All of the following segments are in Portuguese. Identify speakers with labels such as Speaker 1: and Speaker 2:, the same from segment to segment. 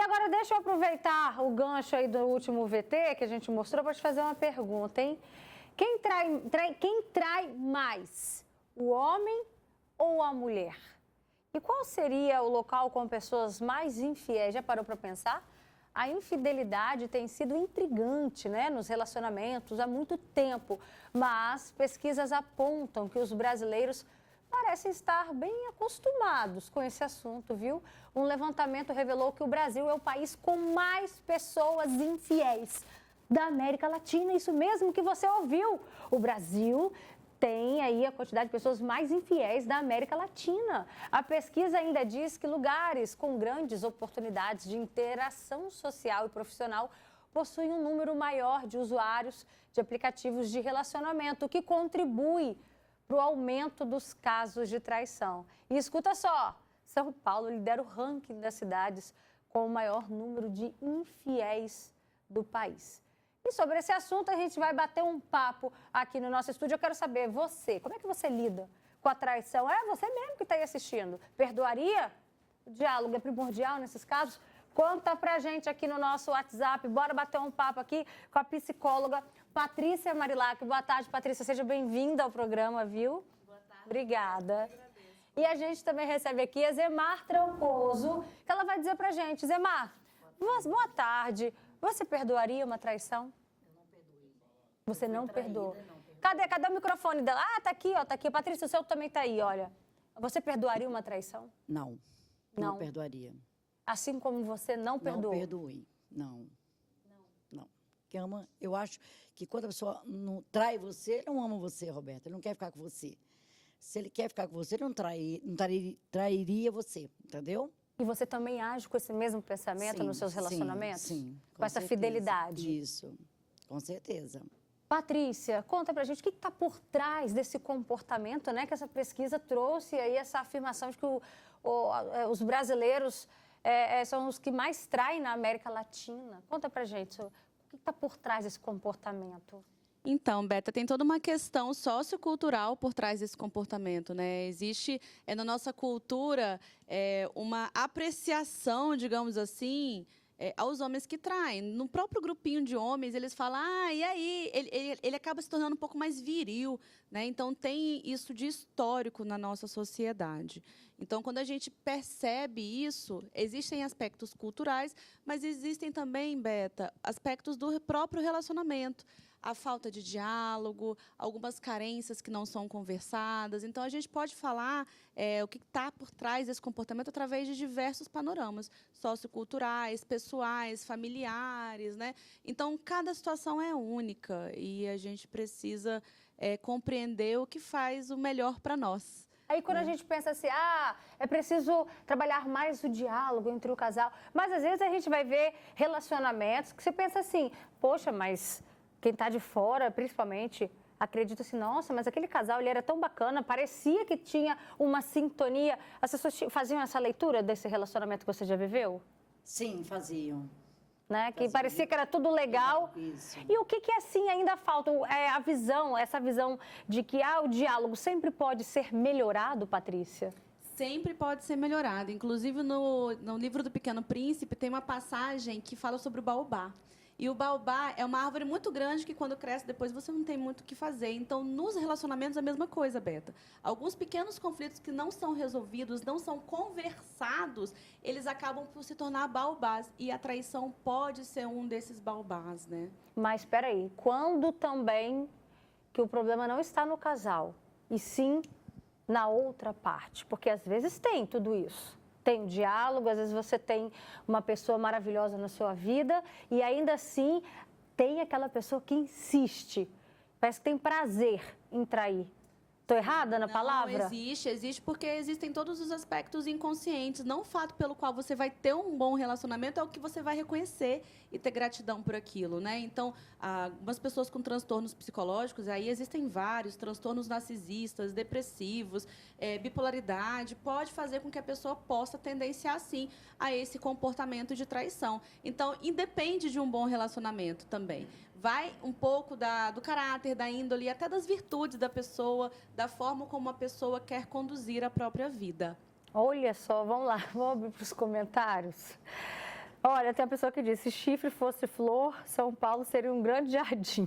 Speaker 1: agora deixa eu aproveitar o gancho aí do último VT que a gente mostrou para te fazer uma pergunta, hein? Quem trai mais, o homem ou a mulher? E qual seria o local com pessoas mais infiéis? Já parou para pensar? A infidelidade tem sido intrigante, né, nos relacionamentos há muito tempo, mas pesquisas apontam que os brasileiros parecem estar bem acostumados com esse assunto, viu? Um levantamento revelou que o Brasil é o país com mais pessoas infiéis da América Latina. Isso mesmo que você ouviu. O Brasil tem aí a quantidade de pessoas mais infiéis da América Latina. A pesquisa ainda diz que lugares com grandes oportunidades de interação social e profissional possuem um número maior de usuários de aplicativos de relacionamento, o que contribui para o aumento dos casos de traição. E escuta só, São Paulo lidera o ranking das cidades com o maior número de infiéis do país. E sobre esse assunto a gente vai bater um papo aqui no nosso estúdio. Eu quero saber, você, como é que você lida com a traição? É você mesmo que está aí assistindo. Perdoaria? O diálogo é primordial nesses casos? Conta pra gente aqui no nosso WhatsApp. Bora bater um papo aqui com a psicóloga Patrícia Marilac. Boa tarde, Patrícia. Seja bem-vinda ao programa, viu?
Speaker 2: Boa tarde.
Speaker 1: Obrigada. E a gente também recebe aqui a Zemar Tramposo, que ela vai dizer pra gente. Zemar, boa tarde. Você perdoaria uma traição?
Speaker 2: Eu não perdoei.
Speaker 1: Você não perdoou?
Speaker 2: Não perdoei.
Speaker 1: Cadê o microfone dela? Ah, tá aqui, ó, tá aqui. Patrícia, o seu também tá aí, olha. Você perdoaria uma traição?
Speaker 2: Não.
Speaker 1: Não.
Speaker 2: Não perdoaria.
Speaker 1: Assim como você não perdoou?
Speaker 2: Não perdoei. Não. Porque ama, eu acho que quando a pessoa não trai você, ele não ama você, Roberta. Ele não quer ficar com você. Se ele quer ficar com você, ele não trairia você, entendeu?
Speaker 1: E você também age com esse mesmo pensamento nos seus relacionamentos?
Speaker 2: Sim,
Speaker 1: com essa
Speaker 2: certeza.
Speaker 1: fidelidade?
Speaker 2: Isso, com certeza.
Speaker 1: Patrícia, conta pra gente o que está por trás desse comportamento, né? Que essa pesquisa trouxe aí essa afirmação de que os brasileiros são os que mais traem na América Latina. Conta pra gente o que está por trás desse comportamento.
Speaker 3: Então, Beta, tem toda uma questão sociocultural por trás desse comportamento, né? Existe na nossa cultura uma apreciação, digamos assim, aos homens que traem. No próprio grupinho de homens, eles falam, e aí? Ele acaba se tornando um pouco mais viril, né? Então, tem isso de histórico na nossa sociedade. Então, quando a gente percebe isso, existem aspectos culturais, mas existem também, Beta, aspectos do próprio relacionamento. A falta de diálogo, algumas carências que não são conversadas. Então, a gente pode falar o que está por trás desse comportamento através de diversos panoramas socioculturais, pessoais, familiares, né? Então, cada situação é única e a gente precisa compreender o que faz o melhor para nós.
Speaker 1: Aí quando a gente pensa assim, é preciso trabalhar mais o diálogo entre o casal, mas às vezes a gente vai ver relacionamentos que você pensa assim, poxa, mas quem está de fora, principalmente, acredita assim, nossa, mas aquele casal, ele era tão bacana, parecia que tinha uma sintonia. As pessoas faziam essa leitura desse relacionamento que você já viveu?
Speaker 2: Sim, faziam.
Speaker 1: Né? Que parecia que era tudo legal.
Speaker 2: Isso.
Speaker 1: E o que assim ainda falta? A visão, essa visão de que o diálogo sempre pode ser melhorado, Patrícia?
Speaker 3: Sempre pode ser melhorado. Inclusive, no livro do Pequeno Príncipe, tem uma passagem que fala sobre o baobá. E o baobá é uma árvore muito grande que, quando cresce, depois você não tem muito o que fazer. Então, nos relacionamentos, a mesma coisa, Beta. Alguns pequenos conflitos que não são resolvidos, não são conversados, eles acabam por se tornar baobás. E a traição pode ser um desses baobás, né?
Speaker 1: Mas, espera aí, quando também que o problema não está no casal, e sim na outra parte? Porque, às vezes, tem tudo isso. Tem um diálogo, às vezes você tem uma pessoa maravilhosa na sua vida e ainda assim tem aquela pessoa que insiste, parece que tem prazer em trair. Estou errada na palavra?
Speaker 3: Não, existe porque existem todos os aspectos inconscientes. Não o fato pelo qual você vai ter um bom relacionamento é o que você vai reconhecer e ter gratidão por aquilo, né? Então, algumas pessoas com transtornos psicológicos, aí existem vários, transtornos narcisistas, depressivos, bipolaridade, pode fazer com que a pessoa possa tendenciar, sim, a esse comportamento de traição. Então, independe de um bom relacionamento também. Vai um pouco do caráter, da índole e até das virtudes da pessoa, da forma como a pessoa quer conduzir a própria vida.
Speaker 1: Olha só, vamos lá, vamos abrir para os comentários. Olha, Olha, tem uma pessoa que diz, se chifre fosse flor, São Paulo seria um grande jardim.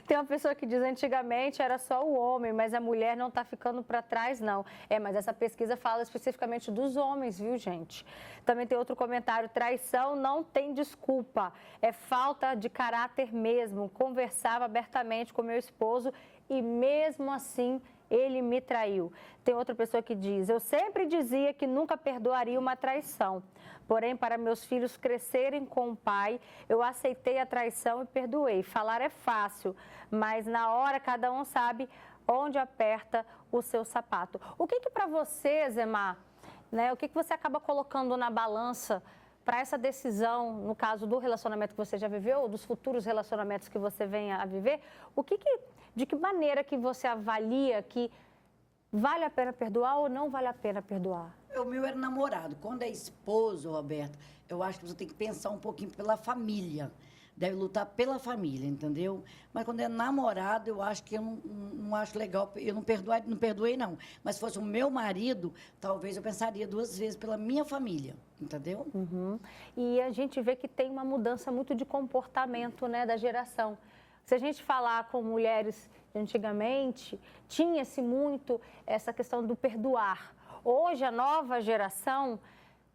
Speaker 1: Tem uma pessoa que diz, antigamente era só o homem, mas a mulher não está ficando para trás, não. Mas essa pesquisa fala especificamente dos homens, viu, gente? Também tem outro comentário, traição não tem desculpa, é falta de caráter mesmo. Conversava abertamente com meu esposo e mesmo assim ele me traiu. Tem outra pessoa que diz, eu sempre dizia que nunca perdoaria uma traição. Porém, para meus filhos crescerem com o pai, eu aceitei a traição e perdoei. Falar é fácil, mas na hora cada um sabe onde aperta o seu sapato. O que para você, Zemar, né, o que você acaba colocando na balança para essa decisão, no caso do relacionamento que você já viveu, ou dos futuros relacionamentos que você venha a viver, de que maneira que você avalia que vale a pena perdoar ou não vale a pena perdoar?
Speaker 2: O meu era namorado. Quando é esposo, Roberto, eu acho que você tem que pensar um pouquinho pela família. Deve lutar pela família, entendeu? Mas quando é namorado, eu acho que eu não acho legal. Eu não perdoei, não. Mas se fosse o meu marido, talvez eu pensaria 2 vezes pela minha família, entendeu?
Speaker 1: Uhum. E a gente vê que tem uma mudança muito de comportamento, né, da geração. Se a gente falar com mulheres de antigamente, tinha-se muito essa questão do perdoar. Hoje, a nova geração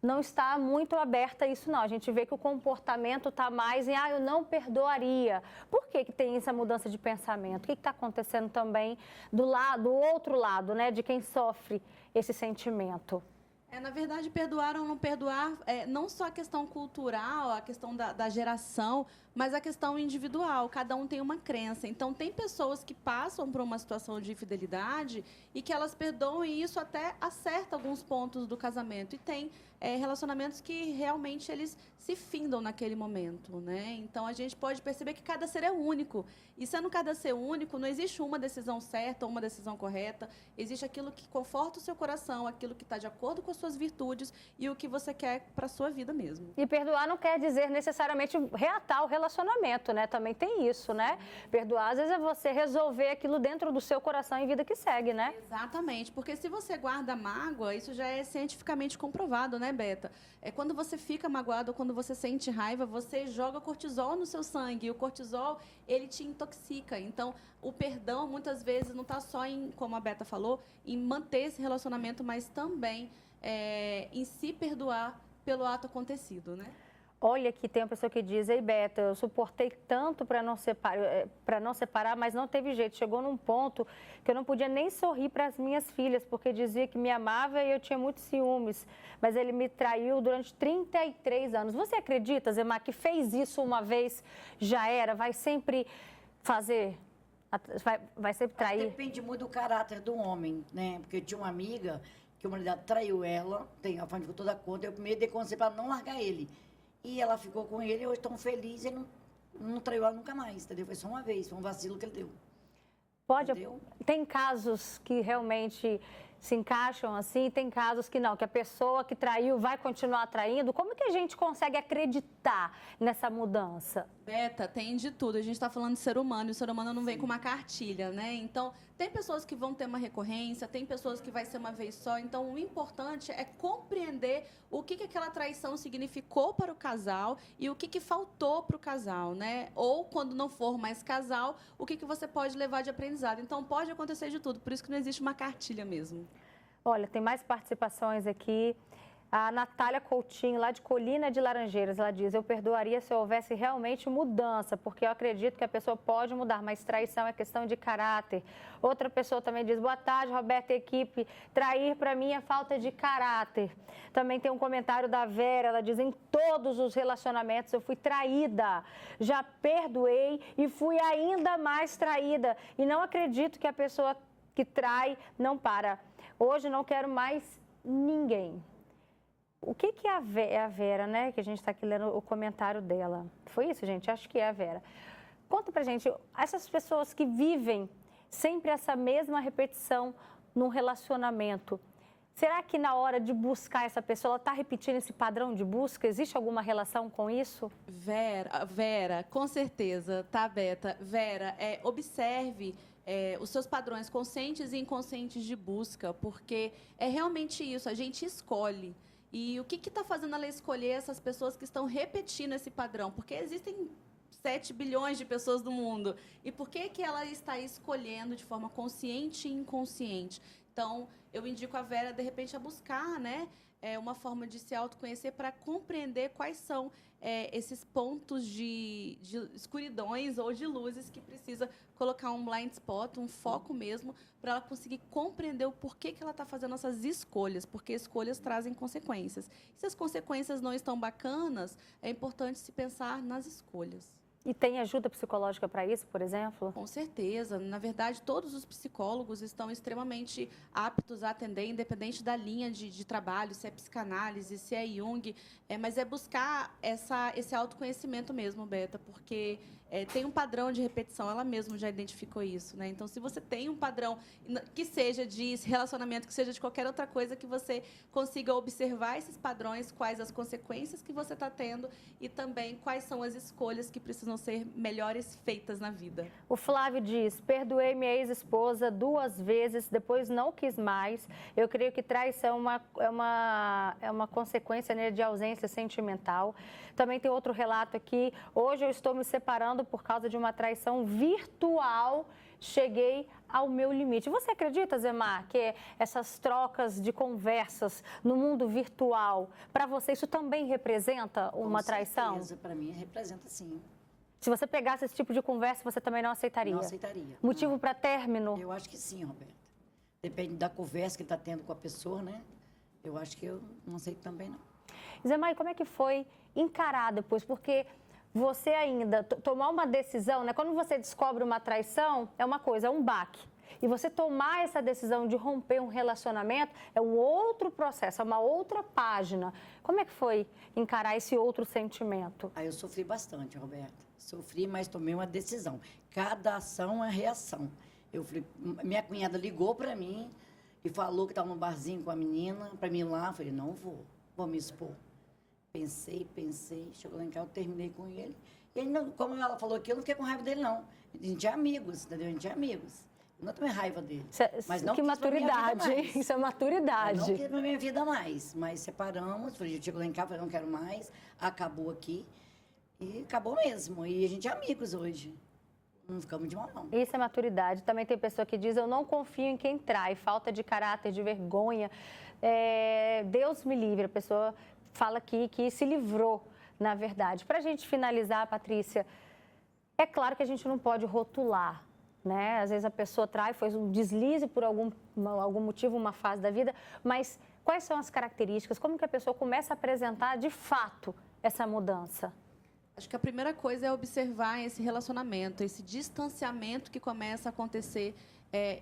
Speaker 1: não está muito aberta a isso, não. A gente vê que o comportamento está mais em, eu não perdoaria. Por que tem essa mudança de pensamento? O que está acontecendo também do outro lado, né, de quem sofre esse sentimento?
Speaker 3: Na verdade, perdoar ou não perdoar, não só a questão cultural, a questão da geração, mas a questão individual. Cada um tem uma crença. Então, tem pessoas que passam por uma situação de infidelidade e que elas perdoam e isso até acerta alguns pontos do casamento. E tem relacionamentos que realmente eles se findam naquele momento, né? Então, a gente pode perceber que cada ser é único. E sendo cada ser único, não existe uma decisão certa ou uma decisão correta. Existe aquilo que conforta o seu coração, aquilo que está de acordo com as suas virtudes e o que você quer para a sua vida mesmo.
Speaker 1: E perdoar não quer dizer necessariamente reatar o relacionamento, né? Também tem isso, né? Perdoar, às vezes, é você resolver aquilo dentro do seu coração e vida que segue, né?
Speaker 3: Exatamente, porque se você guarda mágoa, isso já é cientificamente comprovado, né, Beta? Quando você fica magoado, quando você sente raiva, você joga cortisol no seu sangue. E o cortisol, ele te intoxica. Então, o perdão, muitas vezes, não está só em, como a Beta falou, em manter esse relacionamento, mas também em se perdoar pelo ato acontecido, né?
Speaker 1: Olha, que tem uma pessoa que diz, ei, Beta, eu suportei tanto para não separar, mas não teve jeito. Chegou num ponto que eu não podia nem sorrir para as minhas filhas, porque dizia que me amava e eu tinha muitos ciúmes. Mas ele me traiu durante 33 anos. Você acredita, Zemar, que fez isso uma vez, já era, vai sempre fazer, vai sempre trair?
Speaker 2: Depende muito do caráter do homem, né? Porque eu tinha uma amiga que o marido dela traiu ela, a família ficou toda contra, eu primeiro dei conselho para não largar ele. E ela ficou com ele, hoje tão feliz, ele não traiu ela nunca mais, entendeu? Foi só uma vez, foi um vacilo que ele deu. Entendeu?
Speaker 1: Tem casos que realmente se encaixam assim, tem casos que não, que a pessoa que traiu vai continuar traindo. Como que a gente consegue acreditar nessa mudança?
Speaker 3: Beta, tem de tudo. A gente está falando de ser humano, e o ser humano não vem com uma cartilha, né? Então, tem pessoas que vão ter uma recorrência, tem pessoas que vai ser uma vez só. Então, o importante é compreender o que aquela traição significou para o casal e o que faltou para o casal, né? Ou, quando não for mais casal, o que você pode levar de aprendizado. Então, pode acontecer de tudo, por isso que não existe uma cartilha mesmo.
Speaker 1: Olha, tem mais participações aqui. A Natália Coutinho, lá de Colina de Laranjeiras, ela diz, eu perdoaria se houvesse realmente mudança, porque eu acredito que a pessoa pode mudar, mas traição é questão de caráter. Outra pessoa também diz, boa tarde, Roberta e equipe, trair para mim é falta de caráter. Também tem um comentário da Vera, ela diz, em todos os relacionamentos eu fui traída, já perdoei e fui ainda mais traída. E não acredito que a pessoa que trai não para. Hoje não quero mais ninguém. O que é a Vera, né? Que a gente está aqui lendo o comentário dela. Foi isso, gente? Acho que é a Vera. Conta pra gente, essas pessoas que vivem sempre essa mesma repetição num relacionamento, será que na hora de buscar essa pessoa, ela está repetindo esse padrão de busca? Existe alguma relação com isso?
Speaker 3: Vera, com certeza, tá, Beta? Vera, observe os seus padrões conscientes e inconscientes de busca, porque é realmente isso, a gente escolhe. E o que está fazendo ela escolher essas pessoas que estão repetindo esse padrão? Porque existem 7 bilhões de pessoas no mundo. E por que ela está escolhendo de forma consciente e inconsciente? Então, eu indico a Vera, de repente, a buscar, né, uma forma de se autoconhecer para compreender quais são esses pontos de escuridões ou de luzes que precisa colocar um blind spot, um foco mesmo, para ela conseguir compreender o porquê que ela está fazendo essas escolhas, porque escolhas trazem consequências. E se as consequências não estão bacanas, é importante se pensar nas escolhas.
Speaker 1: E tem ajuda psicológica para isso, por exemplo?
Speaker 3: Com certeza. Na verdade, todos os psicólogos estão extremamente aptos a atender, independente da linha de trabalho, se é psicanálise, se é Jung, mas é buscar esse autoconhecimento mesmo, Beta, porque tem um padrão de repetição, ela mesma já identificou isso, né? Então, se você tem um padrão que seja de relacionamento, que seja de qualquer outra coisa, que você consiga observar esses padrões, quais as consequências que você está tendo e também quais são as escolhas que precisam ser melhores feitas na vida.
Speaker 1: O Flávio diz, perdoei minha ex-esposa 2 vezes, depois não quis mais. Eu creio que traição é uma consequência, né, de ausência sentimental. Também tem outro relato aqui, hoje eu estou me separando por causa de uma traição virtual, cheguei ao meu limite. Você acredita, Zemar, que essas trocas de conversas no mundo virtual, para você, isso também representa uma traição?
Speaker 2: Para mim, representa sim.
Speaker 1: Se você pegasse esse tipo de conversa, você também não aceitaria?
Speaker 2: Não aceitaria.
Speaker 1: Motivo para término?
Speaker 2: Eu acho que sim, Roberta. Depende da conversa que ele está tendo com a pessoa, né? Eu acho que eu não aceito também, não.
Speaker 1: Zemar, como é que foi encarar depois? Porque você ainda tomar uma decisão, né? Quando você descobre uma traição, é uma coisa, é um baque. E você tomar essa decisão de romper um relacionamento é um outro processo, é uma outra página. Como é que foi encarar esse outro sentimento?
Speaker 2: Eu sofri bastante, Roberta. Sofri, mas tomei uma decisão. Cada ação é reação. Minha cunhada ligou para mim e falou que estava no barzinho com a menina, para mim ir lá. Eu falei, não vou me expor. Pensei, chegou lá em casa, eu terminei com ele. E ele não, como ela falou aqui, eu não fiquei com raiva dele, não. A gente é amigos, entendeu? A gente é amigos. Eu não tomei raiva dele. Mas não
Speaker 1: que maturidade, isso é maturidade.
Speaker 2: Eu não quis pra minha vida mais, mas separamos. A gente chegou lá em casa, falei, não quero mais. Acabou aqui. E acabou mesmo. E a gente é amigos hoje. Não ficamos de mal, não.
Speaker 1: Isso é maturidade. Também tem pessoa que diz, eu não confio em quem trai. Falta de caráter, de vergonha. Deus me livre. A pessoa fala aqui que se livrou, na verdade. Para a gente finalizar, Patrícia, é claro que a gente não pode rotular, né? Às vezes a pessoa trai, foi um deslize por algum motivo, uma fase da vida, mas quais são as características? Como que a pessoa começa a apresentar, de fato, essa mudança?
Speaker 3: Acho que a primeira coisa é observar esse relacionamento, esse distanciamento que começa a acontecer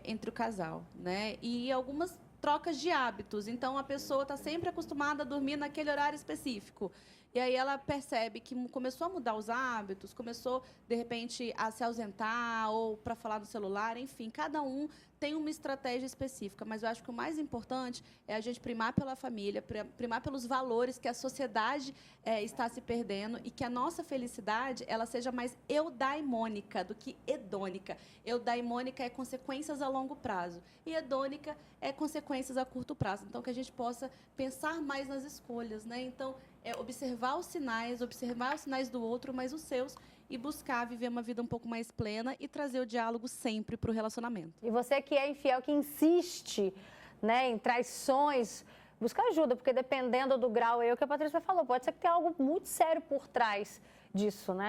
Speaker 3: entre o casal, né? E algumas trocas de hábitos. Então, a pessoa está sempre acostumada a dormir naquele horário específico. E aí ela percebe que começou a mudar os hábitos, começou, de repente, a se ausentar ou para falar no celular, enfim, cada um tem uma estratégia específica, mas eu acho que o mais importante é a gente primar pela família, primar pelos valores que a sociedade está se perdendo e que a nossa felicidade ela seja mais eudaimônica do que hedônica. Eudaimônica é consequências a longo prazo e hedônica é consequências a curto prazo. Então, que a gente possa pensar mais nas escolhas, né? Então, observar os sinais do outro, mas os seus, e buscar viver uma vida um pouco mais plena e trazer o diálogo sempre para o relacionamento.
Speaker 1: E você que é infiel, que insiste, né, em traições, busca ajuda, porque dependendo do grau, que a Patrícia falou, pode ser que tenha algo muito sério por trás disso, né?